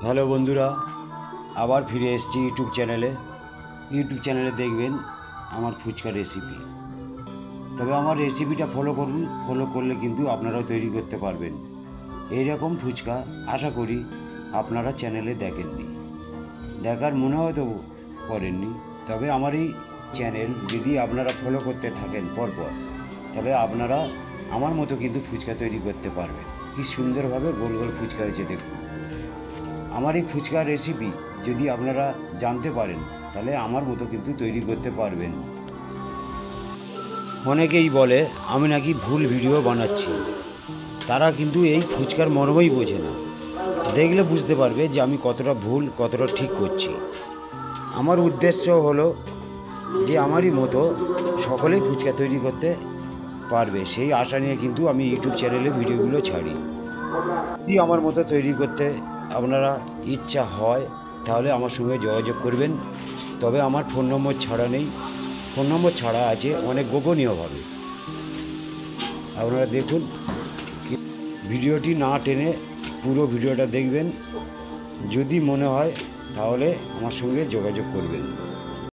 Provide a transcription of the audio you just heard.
Hello বন্ধুরা, আবার ফিরে এসেছি ইউটিউব চ্যানেলে দেখবেন আমার ফুচকা রেসিপি। তবে আমার রেসিপিটা ফলো করুন, ফলো করলে কিন্তু আপনারাও তৈরি করতে পারবেন। এই রকম ফুচকা আশা করি আপনারা চ্যানেলে দেখেননি, দেখার মনে হয়তো করেননি। তবে আমার এই চ্যানেল যদি আপনারা ফলো করতে থাকেন পরপর, তাহলে আপনারা আমার মতো কিন্তু ফুচকা তৈরি করতে পারবেন। কি সুন্দরভাবে গোল গোল ফুচকা হয়েছে দেখুন। আমার এই ফুচকার রেসিপি যদি আপনারা জানতে পারেন, তাহলে আমার মতো কিন্তু তৈরি করতে পারবেন। অনেকেই বলে আমি নাকি ভুল ভিডিও বানাচ্ছি, তারা কিন্তু এই ফুচকার মর্মই বোঝে না। দেখলে বুঝতে পারবে যে আমি কতটা ভুল কতটা ঠিক করছি। আমার উদ্দেশ্য হলো যে আমারই মতো সকলেই ফুচকা তৈরি করতে পারবে, সেই আশা নিয়ে কিন্তু আমি ইউটিউব চ্যানেলে ভিডিওগুলো ছাড়ি। যদি আমার মতো তৈরি করতে আপনারা ইচ্ছা হয়, তাহলে আমার সঙ্গে যোগাযোগ করবেন। তবে আমার ফোন নম্বর ছাড়া নেই, ফোন নম্বর ছাড়া আছে অনেক গোপনীয়ভাবে। আপনারা দেখুন, ভিডিওটি না টেনে পুরো ভিডিওটা দেখবেন। যদি মনে হয় তাহলে আমার সঙ্গে যোগাযোগ করবেন।